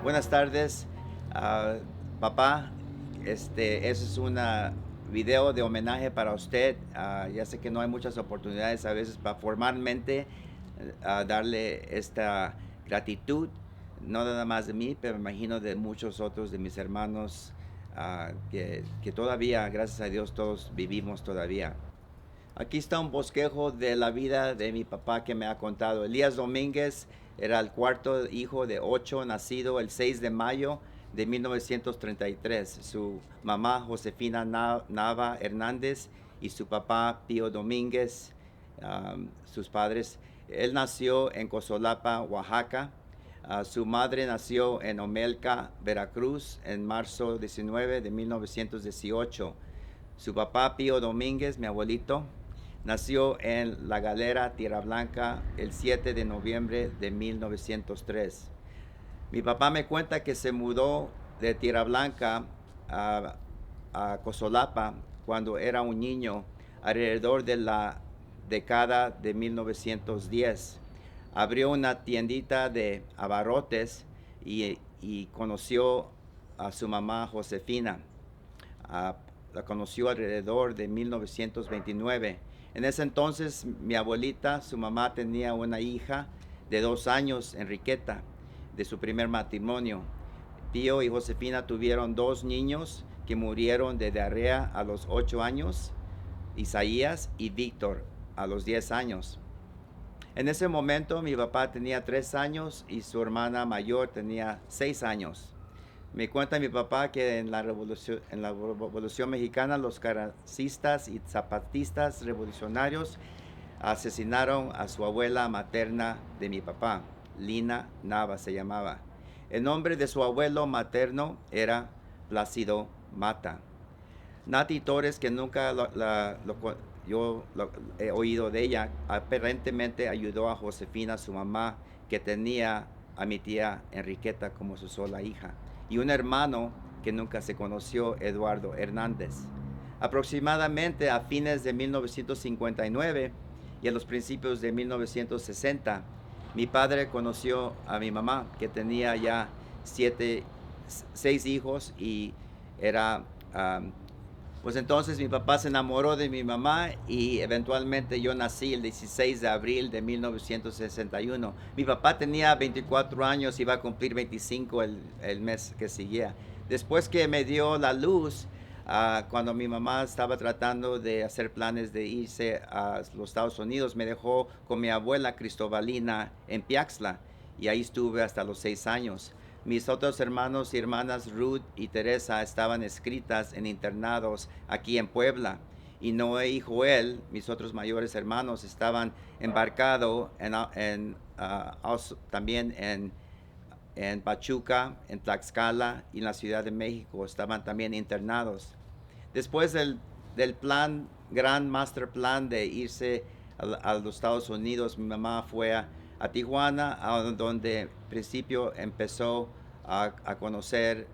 Buenas tardes, ah, papá. Eso es un video de homenaje para usted. Ya sé que no hay muchas oportunidades a veces para formalmente darle esta gratitud, no nada más de mí, pero me imagino de muchos otros de mis hermanos que todavía, gracias a Dios, todos vivimos todavía. Aquí está un bosquejo de la vida de mi papá que me ha contado. Elías Domínguez era el cuarto hijo de 8, nacido el 6 de mayo de 1933. Su mamá Josefina Nava Hernández y su papá Pío Domínguez, sus padres. Él nació en Cozolapa, Oaxaca. Su madre nació en Omelca, Veracruz, en marzo 19 de 1918. Su papá Pío Domínguez, mi abuelito, nació en La Galera, Tierra Blanca, el 7 de noviembre de 1903. Mi papá me cuenta que se mudó de Tierra Blanca a, a Cozolapa cuando era un niño, alrededor de la década de 1910. Abrió una tiendita de abarrotes y conoció a su mamá Josefina. Uh, la conoció alrededor de 1929. En ese entonces mi abuelita, su mamá tenía una hija de 2 años, Enriqueta, de su primer matrimonio. Pío y Josefina tuvieron 2 niños que murieron de diarrea a los 8 años, Isaías y Víctor a los 10 años. En ese momento mi papá tenía 3 años y su hermana mayor tenía 6 años. Me cuenta mi papá que en la Revolución Mexicana los caracistas y zapatistas revolucionarios asesinaron a su abuela materna de mi papá, Lina Nava se llamaba. El nombre de su abuelo materno era Plácido Mata. Nati Torres, que nunca yo he oído de ella, aparentemente ayudó a Josefina, su mamá, que tenía a mi tía Enriqueta como su sola hija, y un hermano que nunca se conoció, Eduardo Hernández. Aproximadamente a fines de 1959 y a los principios de 1960, mi padre conoció a mi mamá, que tenía ya 6 hijos y era pues entonces mi papá se enamoró de mi mamá y eventualmente yo nací el 16 de abril de 1961. Mi papá tenía 24 años y iba a cumplir 25 el mes que seguía. Después que me dio la luz, cuando mi mamá estaba tratando de hacer planes de irse a los Estados Unidos, me dejó con mi abuela Cristobalina en Piaxla y ahí estuve hasta los 6 años. Mis otros hermanos y hermanas Ruth y Teresa estaban escritas en internados aquí en Puebla. Y Noé y Joel, mis otros mayores hermanos, estaban embarcados también en Pachuca, en Tlaxcala y en la Ciudad de México. Estaban también internados. Después del plan, gran master plan de irse a los Estados Unidos, mi mamá fue a Tijuana, donde en principio empezó a conocer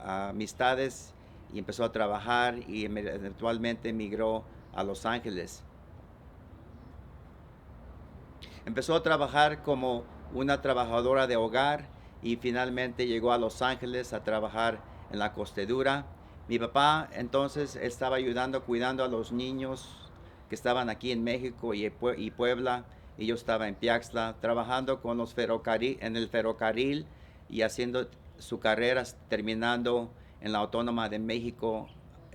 amistades y empezó a trabajar y eventualmente emigró a Los Ángeles. Empezó a trabajar como una trabajadora de hogar y finalmente llegó a Los Ángeles a trabajar en la costedura. Mi papá entonces estaba ayudando, cuidando a los niños que estaban aquí en México y Puebla, y yo estaba en Piaxla trabajando con los en el ferrocarril y haciendo su carrera, terminando en la Autónoma de México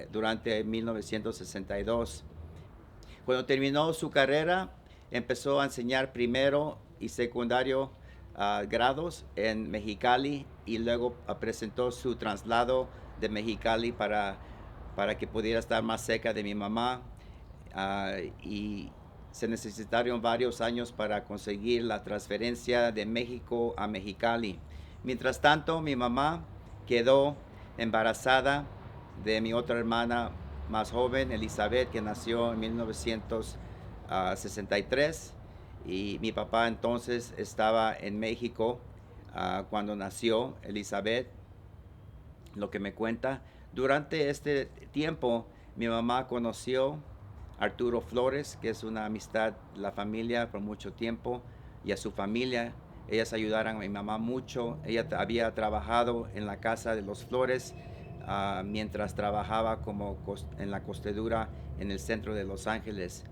durante 1962. Cuando terminó su carrera, empezó a enseñar primero y secundario grados en Mexicali y luego presentó su traslado de Mexicali para que pudiera estar más cerca de mi mamá. Y se necesitaron varios años para conseguir la transferencia de México a Mexicali. Mientras tanto, mi mamá quedó embarazada de mi otra hermana más joven, Elizabeth, que nació en 1963. Y mi papá entonces estaba en México cuando nació Elizabeth, lo que me cuenta. Durante este tiempo, mi mamá conoció a Arturo Flores, que es una amistad de la familia por mucho tiempo, y a su familia, ellas ayudaron a mi mamá mucho. Ella había trabajado en la Casa de los Flores mientras trabajaba en la costura en el centro de Los Ángeles.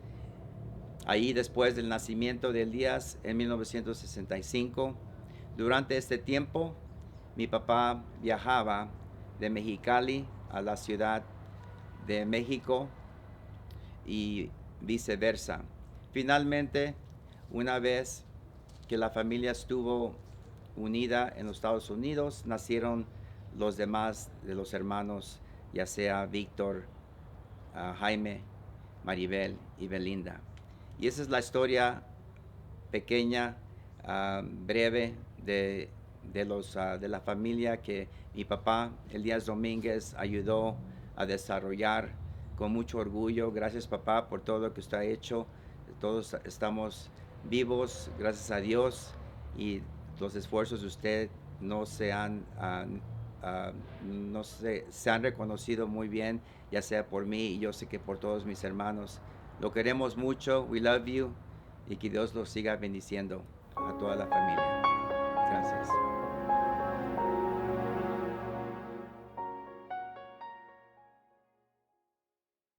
Ahí después del nacimiento de Elías en 1965, durante este tiempo mi papá viajaba de Mexicali a la Ciudad de México y viceversa. Finalmente, una vez que la familia estuvo unida en los Estados Unidos, nacieron los demás de los hermanos, ya sea Víctor, Jaime, Maribel y Belinda. Y esa es la historia pequeña, breve de la familia que mi papá, Elías Domínguez, ayudó a desarrollar con mucho orgullo. Gracias, papá, por todo lo que usted ha hecho. Todos estamos vivos, gracias a Dios, y los esfuerzos de usted no se han, no se han reconocido muy bien, ya sea por mí y yo sé que por todos mis hermanos. Lo queremos mucho, we love you, y que Dios los siga bendiciendo a toda la familia. Gracias.